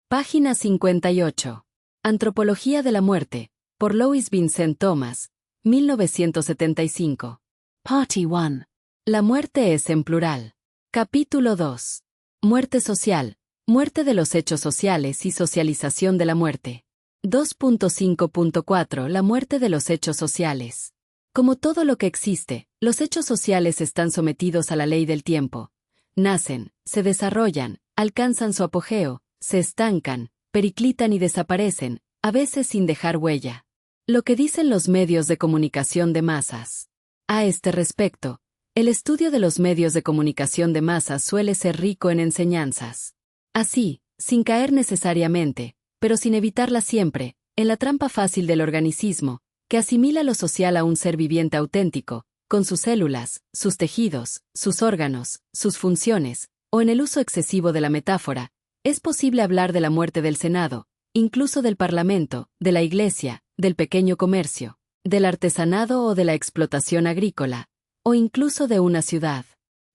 Página 58. Antropología de la muerte, por Louis Vincent Thomas, 1975. Party 1. La muerte es en plural. Capítulo 2. Muerte social, muerte de los hechos sociales y socialización de la muerte. 2.5.4 La muerte de los hechos sociales. Como todo lo que existe, los hechos sociales están sometidos a la ley del tiempo. Nacen, se desarrollan, alcanzan su apogeo, se estancan, periclitan y desaparecen, a veces sin dejar huella. Lo que dicen los medios de comunicación de masas. A este respecto, el estudio de los medios de comunicación de masas suele ser rico en enseñanzas. Así, sin caer necesariamente, pero sin evitarla siempre, en la trampa fácil del organicismo, que asimila lo social a un ser viviente auténtico, con sus células, sus tejidos, sus órganos, sus funciones, o en el uso excesivo de la metáfora, es posible hablar de la muerte del Senado, incluso del Parlamento, de la Iglesia, del pequeño comercio, del artesanado o de la explotación agrícola, o incluso de una ciudad.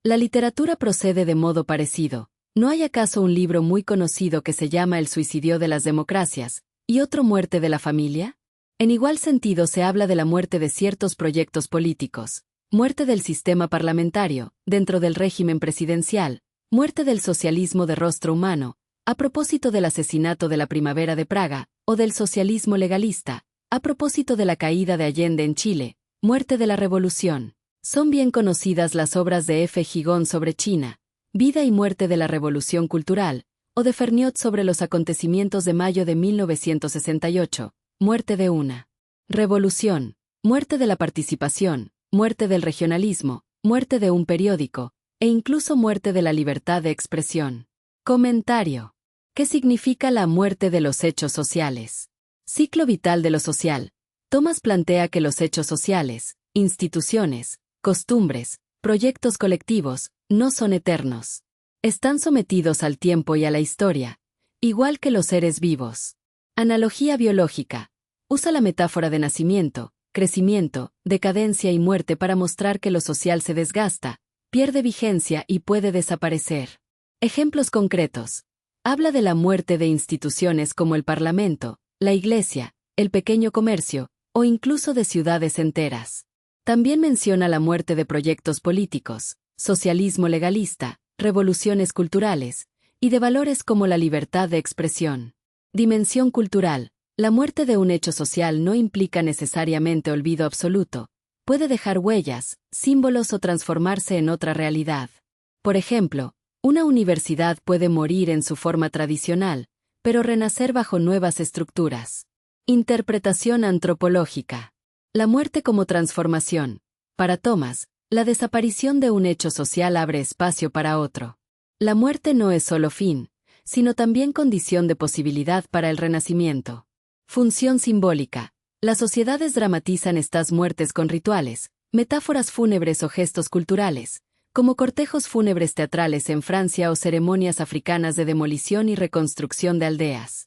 La literatura procede de modo parecido. ¿No hay acaso un libro muy conocido que se llama El suicidio de las democracias, y otro Muerte de la familia? En igual sentido se habla de la muerte de ciertos proyectos políticos, muerte del sistema parlamentario, dentro del régimen presidencial, muerte del socialismo de rostro humano, a propósito del asesinato de la Primavera de Praga, o del socialismo legalista, a propósito de la caída de Allende en Chile, muerte de la revolución. Son bien conocidas las obras de F. Gigón sobre China, Vida y muerte de la revolución cultural, o de Ferniot sobre los acontecimientos de mayo de 1968, muerte de una revolución, muerte de la participación, muerte del regionalismo, muerte de un periódico, e incluso muerte de la libertad de expresión. Comentario. ¿Qué significa la muerte de los hechos sociales? Ciclo vital de lo social. Thomas plantea que los hechos sociales, instituciones, costumbres, proyectos colectivos, no son eternos. Están sometidos al tiempo y a la historia, igual que los seres vivos. Analogía biológica. Usa la metáfora de nacimiento, crecimiento, decadencia y muerte para mostrar que lo social se desgasta, pierde vigencia y puede desaparecer. Ejemplos concretos. Habla de la muerte de instituciones como el Parlamento, la Iglesia, el pequeño comercio, o incluso de ciudades enteras. También menciona la muerte de proyectos políticos, socialismo legalista, revoluciones culturales, y de valores como la libertad de expresión. Dimensión cultural. La muerte de un hecho social no implica necesariamente olvido absoluto. Puede dejar huellas, símbolos o transformarse en otra realidad. Por ejemplo, una universidad puede morir en su forma tradicional, pero renacer bajo nuevas estructuras. Interpretación antropológica. La muerte como transformación. Para Thomas, la desaparición de un hecho social abre espacio para otro. La muerte no es solo fin, sino también condición de posibilidad para el renacimiento. Función simbólica. Las sociedades dramatizan estas muertes con rituales, metáforas fúnebres o gestos culturales, como cortejos fúnebres teatrales en Francia o ceremonias africanas de demolición y reconstrucción de aldeas.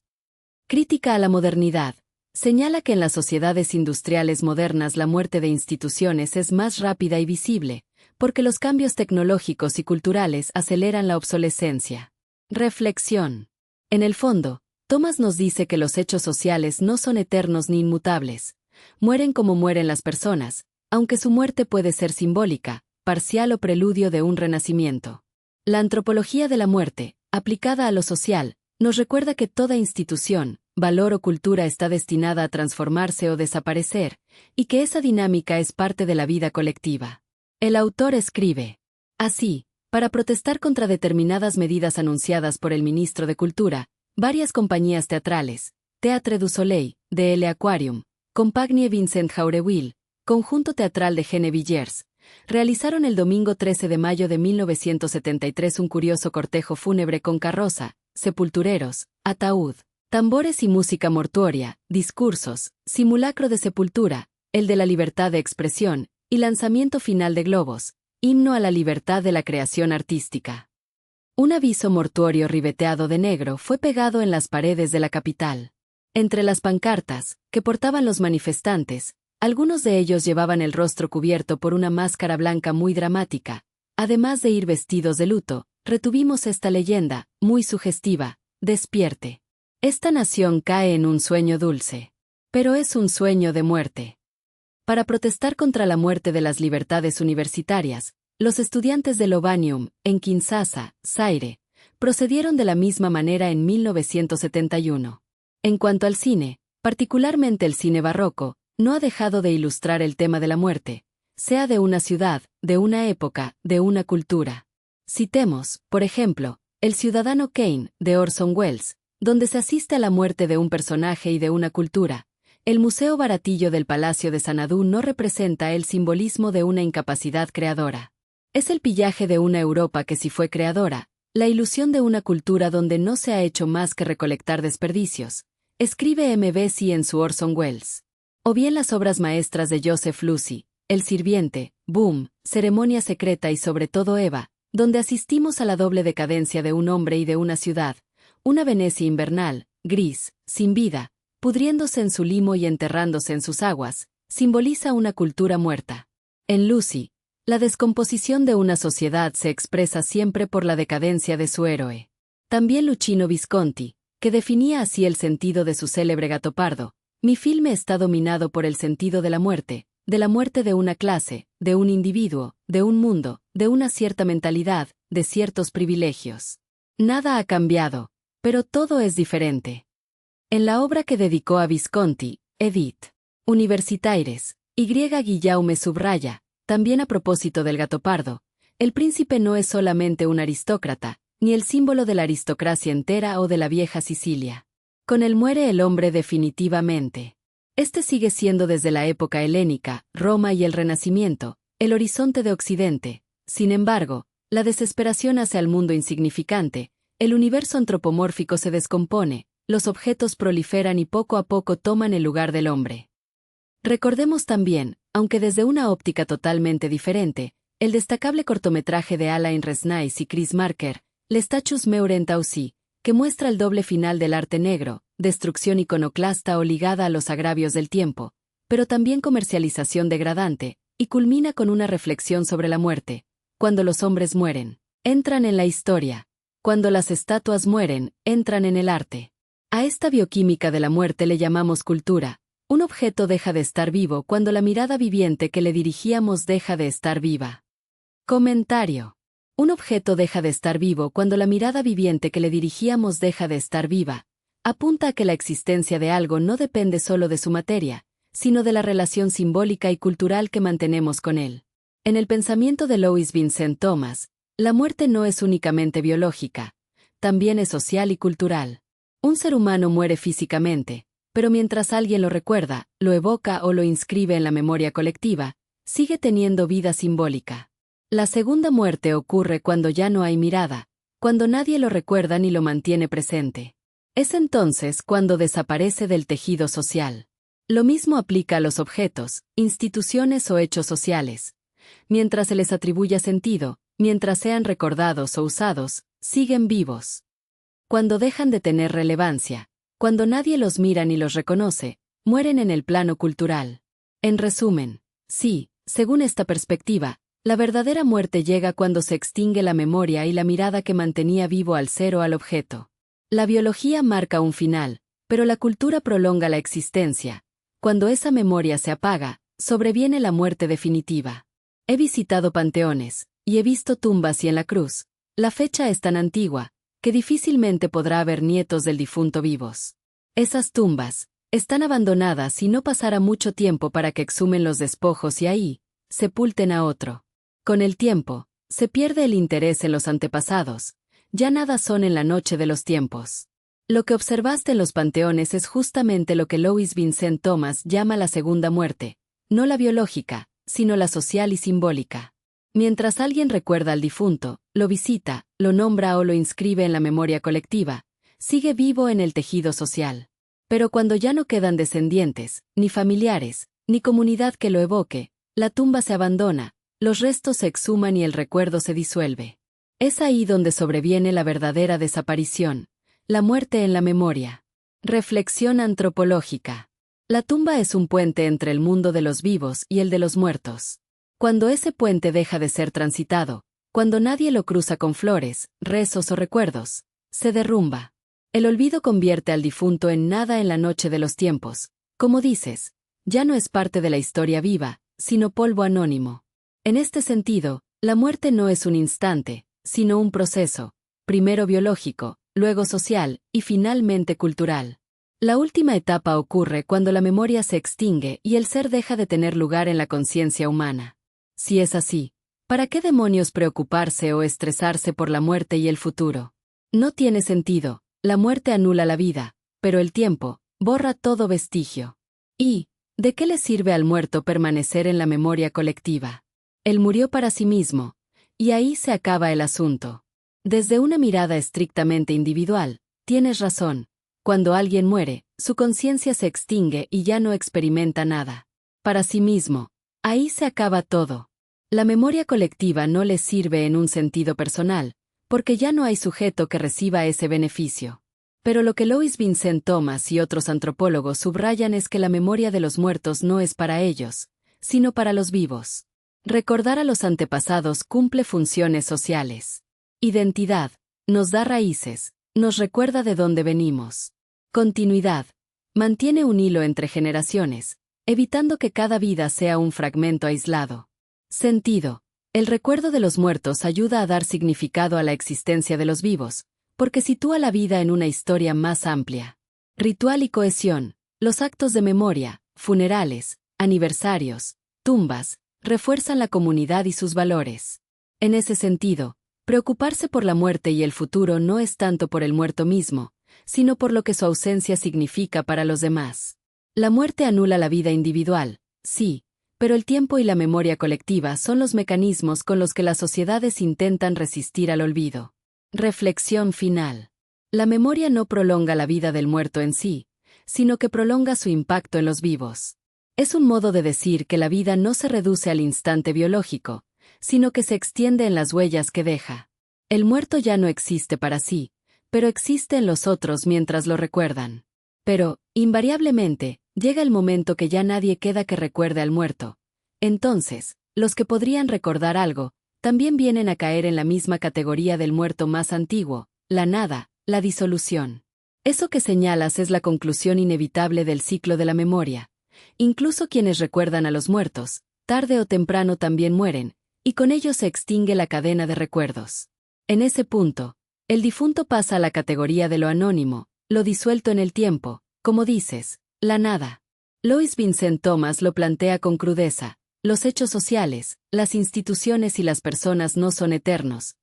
Crítica a la modernidad. Señala que en las sociedades industriales modernas la muerte de instituciones es más rápida y visible, porque los cambios tecnológicos y culturales aceleran la obsolescencia. Reflexión. En el fondo, Thomas nos dice que los hechos sociales no son eternos ni inmutables. Mueren como mueren las personas, aunque su muerte puede ser simbólica, parcial o preludio de un renacimiento. La antropología de la muerte, aplicada a lo social, nos recuerda que toda institución, valor o cultura está destinada a transformarse o desaparecer, y que esa dinámica es parte de la vida colectiva. El autor escribe: así, para protestar contra determinadas medidas anunciadas por el ministro de Cultura, varias compañías teatrales, Théâtre du Soleil, de l'Aquarium, Compagnie Vincent Jaurewil, Conjunto Teatral de Gennevilliers, realizaron el domingo 13 de mayo de 1973 un curioso cortejo fúnebre con carroza, sepultureros, ataúd, tambores y música mortuoria, discursos, simulacro de sepultura, el de la libertad de expresión, y lanzamiento final de globos, himno a la libertad de la creación artística. Un aviso mortuorio ribeteado de negro fue pegado en las paredes de la capital. Entre las pancartas, que portaban los manifestantes, algunos de ellos llevaban el rostro cubierto por una máscara blanca muy dramática. Además de ir vestidos de luto, retuvimos esta leyenda, muy sugestiva: despierte. Esta nación cae en un sueño dulce. Pero es un sueño de muerte. Para protestar contra la muerte de las libertades universitarias, los estudiantes de Lovanium, en Kinshasa, Zaire, procedieron de la misma manera en 1971. En cuanto al cine, particularmente el cine barroco, no ha dejado de ilustrar el tema de la muerte, sea de una ciudad, de una época, de una cultura. Citemos, por ejemplo, El ciudadano Kane, de Orson Welles, donde se asiste a la muerte de un personaje y de una cultura. El Museo Baratillo del Palacio de Sanadú no representa el simbolismo de una incapacidad creadora. Es el pillaje de una Europa que sí fue creadora, la ilusión de una cultura donde no se ha hecho más que recolectar desperdicios, escribe MBC en su Orson Welles. O bien las obras maestras de Joseph Lucy, El sirviente, Boom, Ceremonia secreta y sobre todo Eva, donde asistimos a la doble decadencia de un hombre y de una ciudad, una Venecia invernal, gris, sin vida, pudriéndose en su limo y enterrándose en sus aguas, simboliza una cultura muerta. En Lucy, la descomposición de una sociedad se expresa siempre por la decadencia de su héroe. También Luchino Visconti, que definía así el sentido de su célebre Gattopardo, mi filme está dominado por el sentido de la muerte de una clase, de un individuo, de un mundo, de una cierta mentalidad, de ciertos privilegios. Nada ha cambiado, pero todo es diferente. En la obra que dedicó a Visconti, Edith Universitaires, Y. Guillaume subraya, también a propósito del Gattopardo, el príncipe no es solamente un aristócrata, ni el símbolo de la aristocracia entera o de la vieja Sicilia. Con él muere el hombre definitivamente. Este sigue siendo desde la época helénica, Roma y el Renacimiento, el horizonte de Occidente. Sin embargo, la desesperación hace al mundo insignificante, el universo antropomórfico se descompone, los objetos proliferan y poco a poco toman el lugar del hombre. Recordemos también, aunque desde una óptica totalmente diferente, el destacable cortometraje de Alain Resnais y Chris Marker, Les Statues meurent aussi, que muestra el doble final del arte negro, destrucción iconoclasta o ligada a los agravios del tiempo, pero también comercialización degradante, y culmina con una reflexión sobre la muerte. Cuando los hombres mueren, entran en la historia. Cuando las estatuas mueren, entran en el arte. A esta bioquímica de la muerte le llamamos cultura. Un objeto deja de estar vivo cuando la mirada viviente que le dirigíamos deja de estar viva. Comentario. Un objeto deja de estar vivo cuando la mirada viviente que le dirigíamos deja de estar viva. Apunta a que la existencia de algo no depende solo de su materia, sino de la relación simbólica y cultural que mantenemos con él. En el pensamiento de Louis Vincent Thomas, la muerte no es únicamente biológica, también es social y cultural. Un ser humano muere físicamente, pero mientras alguien lo recuerda, lo evoca o lo inscribe en la memoria colectiva, sigue teniendo vida simbólica. La segunda muerte ocurre cuando ya no hay mirada, cuando nadie lo recuerda ni lo mantiene presente. Es entonces cuando desaparece del tejido social. Lo mismo aplica a los objetos, instituciones o hechos sociales. Mientras se les atribuya sentido, mientras sean recordados o usados, siguen vivos. Cuando dejan de tener relevancia, cuando nadie los mira ni los reconoce, mueren en el plano cultural. En resumen, sí, según esta perspectiva, la verdadera muerte llega cuando se extingue la memoria y la mirada que mantenía vivo al ser o al objeto. La biología marca un final, pero la cultura prolonga la existencia. Cuando esa memoria se apaga, sobreviene la muerte definitiva. He visitado panteones, y he visto tumbas y en la cruz. La fecha es tan antigua, que difícilmente podrá haber nietos del difunto vivos. Esas tumbas están abandonadas y no pasará mucho tiempo para que exhumen los despojos y ahí sepulten a otro. Con el tiempo, se pierde el interés en los antepasados, ya nada son en la noche de los tiempos. Lo que observaste en los panteones es justamente lo que Louis Vincent Thomas llama la segunda muerte, no la biológica, sino la social y simbólica. Mientras alguien recuerda al difunto, lo visita, lo nombra o lo inscribe en la memoria colectiva, sigue vivo en el tejido social. Pero cuando ya no quedan descendientes, ni familiares, ni comunidad que lo evoque, la tumba se abandona, los restos se exhuman y el recuerdo se disuelve. Es ahí donde sobreviene la verdadera desaparición, la muerte en la memoria. Reflexión antropológica. La tumba es un puente entre el mundo de los vivos y el de los muertos. Cuando ese puente deja de ser transitado, cuando nadie lo cruza con flores, rezos o recuerdos, se derrumba. El olvido convierte al difunto en nada en la noche de los tiempos. Como dices, ya no es parte de la historia viva, sino polvo anónimo. En este sentido, la muerte no es un instante, sino un proceso, primero biológico, luego social y finalmente cultural. La última etapa ocurre cuando la memoria se extingue y el ser deja de tener lugar en la conciencia humana. Si es así, ¿para qué demonios preocuparse o estresarse por la muerte y el futuro? No tiene sentido, la muerte anula la vida, pero el tiempo borra todo vestigio. ¿Y de qué le sirve al muerto permanecer en la memoria colectiva? Él murió para sí mismo, y ahí se acaba el asunto. Desde una mirada estrictamente individual, tienes razón. Cuando alguien muere, su conciencia se extingue y ya no experimenta nada. Para sí mismo, ahí se acaba todo. La memoria colectiva no le sirve en un sentido personal, porque ya no hay sujeto que reciba ese beneficio. Pero lo que Louis Vincent Thomas y otros antropólogos subrayan es que la memoria de los muertos no es para ellos, sino para los vivos. Recordar a los antepasados cumple funciones sociales. Identidad, nos da raíces, nos recuerda de dónde venimos. Continuidad, mantiene un hilo entre generaciones, evitando que cada vida sea un fragmento aislado. Sentido, el recuerdo de los muertos ayuda a dar significado a la existencia de los vivos, porque sitúa la vida en una historia más amplia. Ritual y cohesión, los actos de memoria, funerales, aniversarios, tumbas, refuerzan la comunidad y sus valores. En ese sentido, preocuparse por la muerte y el futuro no es tanto por el muerto mismo, sino por lo que su ausencia significa para los demás. La muerte anula la vida individual, sí, pero el tiempo y la memoria colectiva son los mecanismos con los que las sociedades intentan resistir al olvido. Reflexión final. La memoria no prolonga la vida del muerto en sí, sino que prolonga su impacto en los vivos. Es un modo de decir que la vida no se reduce al instante biológico, sino que se extiende en las huellas que deja. El muerto ya no existe para sí, pero existe en los otros mientras lo recuerdan. Pero, invariablemente, llega el momento que ya nadie queda que recuerde al muerto. Entonces, los que podrían recordar algo, también vienen a caer en la misma categoría del muerto más antiguo, la nada, la disolución. Eso que señalas es la conclusión inevitable del ciclo de la memoria. Incluso quienes recuerdan a los muertos, tarde o temprano también mueren, y con ello se extingue la cadena de recuerdos. En ese punto, el difunto pasa a la categoría de lo anónimo, lo disuelto en el tiempo, como dices, la nada. Louis Vincent Thomas lo plantea con crudeza. Los hechos sociales, las instituciones y las personas no son eternos.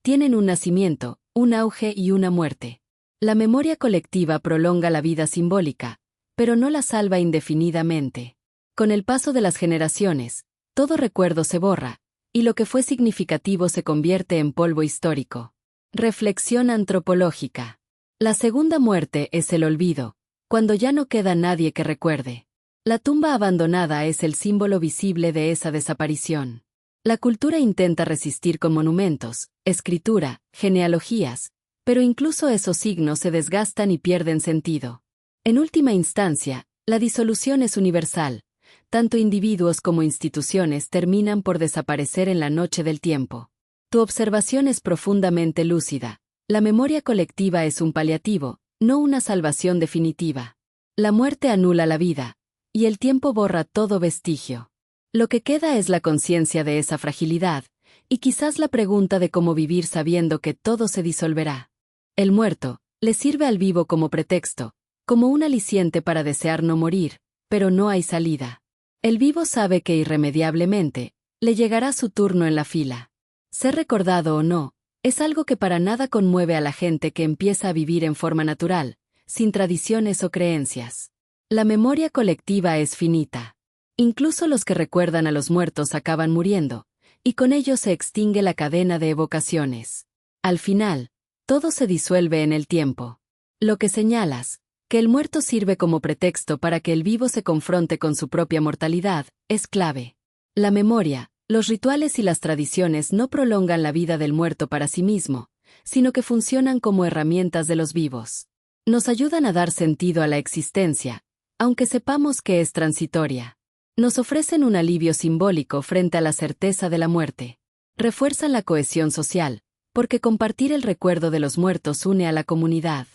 Tienen un nacimiento, un auge y una muerte. La memoria colectiva prolonga la vida simbólica, pero no la salva indefinidamente. Con el paso de las generaciones, todo recuerdo se borra, y lo que fue significativo se convierte en polvo histórico. Reflexión antropológica. La segunda muerte es el olvido, cuando ya no queda nadie que recuerde. La tumba abandonada es el símbolo visible de esa desaparición. La cultura intenta resistir con monumentos, escritura, genealogías, pero incluso esos signos se desgastan y pierden sentido. En última instancia, la disolución es universal. Tanto individuos como instituciones terminan por desaparecer en la noche del tiempo. Tu observación es profundamente lúcida. La memoria colectiva es un paliativo, no una salvación definitiva. La muerte anula la vida, y el tiempo borra todo vestigio. Lo que queda es la conciencia de esa fragilidad, y quizás la pregunta de cómo vivir sabiendo que todo se disolverá. El muerto le sirve al vivo como pretexto, como un aliciente para desear no morir, pero no hay salida. El vivo sabe que irremediablemente le llegará su turno en la fila. Ser recordado o no, es algo que para nada conmueve a la gente que empieza a vivir en forma natural, sin tradiciones o creencias. La memoria colectiva es finita. Incluso los que recuerdan a los muertos acaban muriendo, y con ello se extingue la cadena de evocaciones. Al final, todo se disuelve en el tiempo. Lo que señalas, que el muerto sirve como pretexto para que el vivo se confronte con su propia mortalidad, es clave. La memoria, los rituales y las tradiciones no prolongan la vida del muerto para sí mismo, sino que funcionan como herramientas de los vivos. Nos ayudan a dar sentido a la existencia, aunque sepamos que es transitoria. Nos ofrecen un alivio simbólico frente a la certeza de la muerte. Refuerzan la cohesión social, porque compartir el recuerdo de los muertos une a la comunidad.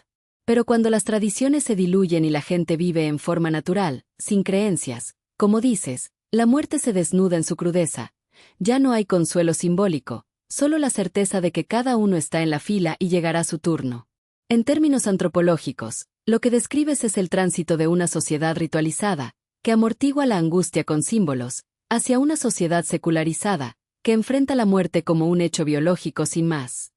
Pero cuando las tradiciones se diluyen y la gente vive en forma natural, sin creencias, como dices, la muerte se desnuda en su crudeza. Ya no hay consuelo simbólico, solo la certeza de que cada uno está en la fila y llegará su turno. En términos antropológicos, lo que describes es el tránsito de una sociedad ritualizada, que amortigua la angustia con símbolos, hacia una sociedad secularizada, que enfrenta la muerte como un hecho biológico sin más.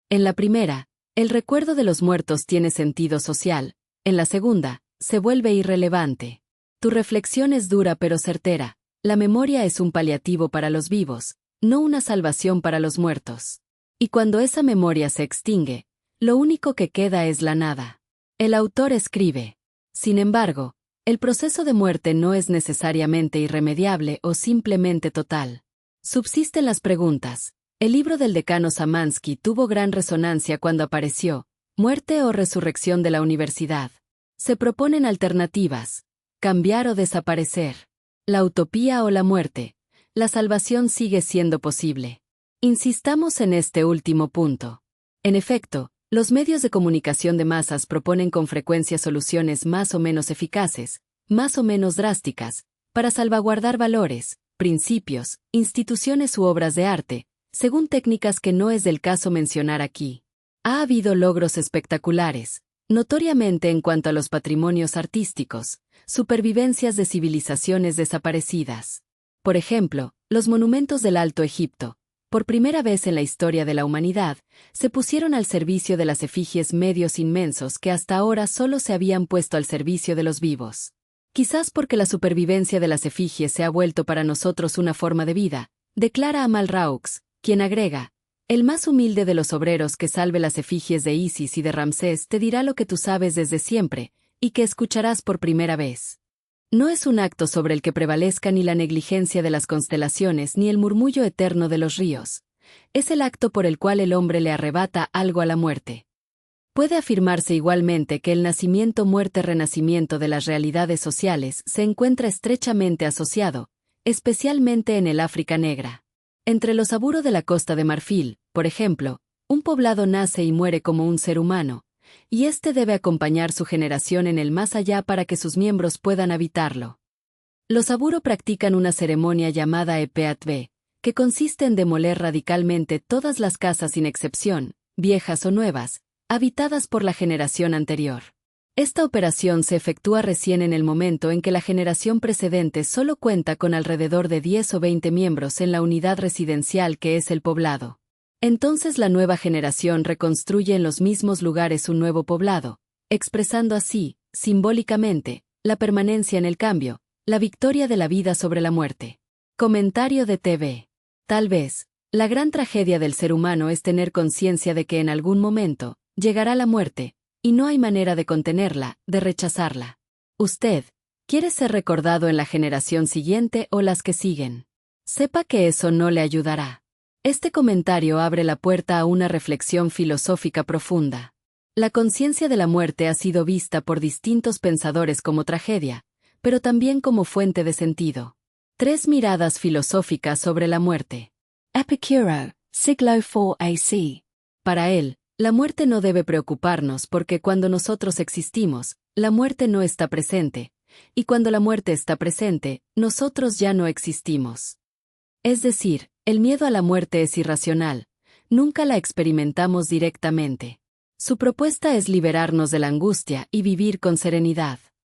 En la primera, el recuerdo de los muertos tiene sentido social, en la segunda, se vuelve irrelevante. Tu reflexión es dura pero certera, la memoria es un paliativo para los vivos, no una salvación para los muertos. Y cuando esa memoria se extingue, lo único que queda es la nada. El autor escribe. Sin embargo, el proceso de muerte no es necesariamente irremediable o simplemente total. Subsisten las preguntas. El libro del decano Samansky tuvo gran resonancia cuando apareció, Muerte o Resurrección de la Universidad. Se proponen alternativas, cambiar o desaparecer, la utopía o la muerte, la salvación sigue siendo posible. Insistamos en este último punto. En efecto, los medios de comunicación de masas proponen con frecuencia soluciones más o menos eficaces, más o menos drásticas, para salvaguardar valores, principios, instituciones u obras de arte, según técnicas que no es del caso mencionar aquí. Ha habido logros espectaculares, notoriamente en cuanto a los patrimonios artísticos, supervivencias de civilizaciones desaparecidas. Por ejemplo, los monumentos del Alto Egipto, por primera vez en la historia de la humanidad, se pusieron al servicio de las efigies medios inmensos que hasta ahora solo se habían puesto al servicio de los vivos. Quizás porque la supervivencia de las efigies se ha vuelto para nosotros una forma de vida, declara Amal Raux, quien agrega, el más humilde de los obreros que salve las efigies de Isis y de Ramsés te dirá lo que tú sabes desde siempre, y que escucharás por primera vez. No es un acto sobre el que prevalezca ni la negligencia de las constelaciones ni el murmullo eterno de los ríos. Es el acto por el cual el hombre le arrebata algo a la muerte. Puede afirmarse igualmente que el nacimiento-muerte-renacimiento de las realidades sociales se encuentra estrechamente asociado, especialmente en el África negra. Entre los Aburo de la Costa de Marfil, por ejemplo, un poblado nace y muere como un ser humano, y éste debe acompañar su generación en el más allá para que sus miembros puedan habitarlo. Los Aburo practican una ceremonia llamada Epeatbe, que consiste en demoler radicalmente todas las casas sin excepción, viejas o nuevas, habitadas por la generación anterior. Esta operación se efectúa recién en el momento en que la generación precedente solo cuenta con alrededor de 10 o 20 miembros en la unidad residencial que es el poblado. Entonces la nueva generación reconstruye en los mismos lugares un nuevo poblado, expresando así, simbólicamente, la permanencia en el cambio, la victoria de la vida sobre la muerte. Comentario de TV. Tal vez, la gran tragedia del ser humano es tener conciencia de que en algún momento, llegará la muerte, y no hay manera de contenerla, de rechazarla. Usted, ¿quiere ser recordado en la generación siguiente o las que siguen? Sepa que eso no le ayudará. Este comentario abre la puerta a una reflexión filosófica profunda. La conciencia de la muerte ha sido vista por distintos pensadores como tragedia, pero también como fuente de sentido. 3 miradas filosóficas sobre la muerte. Epicuro, siglo IV AC. Para él, la muerte no debe preocuparnos porque cuando nosotros existimos, la muerte no está presente, y cuando la muerte está presente, nosotros ya no existimos. Es decir, el miedo a la muerte es irracional, nunca la experimentamos directamente. Su propuesta es liberarnos de la angustia y vivir con serenidad.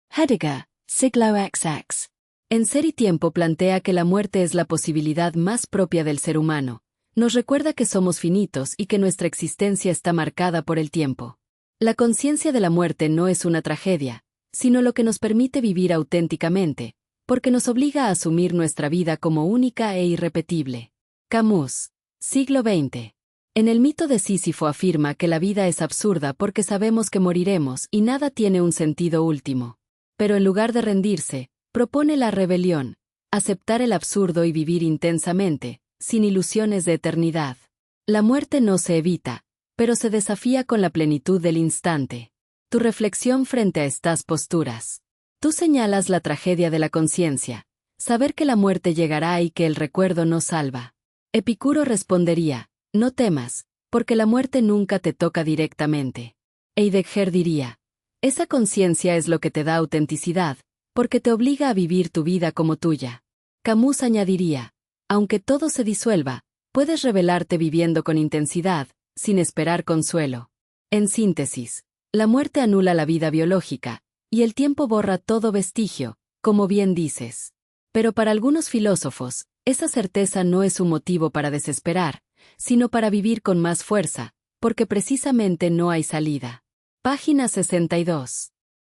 Heidegger, siglo XX. En Ser y Tiempo plantea que la muerte es la posibilidad más propia del ser humano. Nos recuerda que somos finitos y que nuestra existencia está marcada por el tiempo. La conciencia de la muerte no es una tragedia, sino lo que nos permite vivir auténticamente, porque nos obliga a asumir nuestra vida como única e irrepetible. Camus, siglo XX. En el mito de Sísifo afirma que la vida es absurda porque sabemos que moriremos y nada tiene un sentido último. Pero en lugar de rendirse, propone la rebelión, aceptar el absurdo y vivir intensamente, sin ilusiones de eternidad. La muerte no se evita, pero se desafía con la plenitud del instante. Tu reflexión frente a estas posturas. Tú señalas la tragedia de la conciencia, saber que la muerte llegará y que el recuerdo no salva. Epicuro respondería, no temas, porque la muerte nunca te toca directamente. Heidegger diría, esa conciencia es lo que te da autenticidad, porque te obliga a vivir tu vida como tuya. Camus añadiría, aunque todo se disuelva, puedes revelarte viviendo con intensidad, sin esperar consuelo. En síntesis, la muerte anula la vida biológica, y el tiempo borra todo vestigio, como bien dices. Pero para algunos filósofos, esa certeza no es un motivo para desesperar, sino para vivir con más fuerza, porque precisamente no hay salida. Página 62.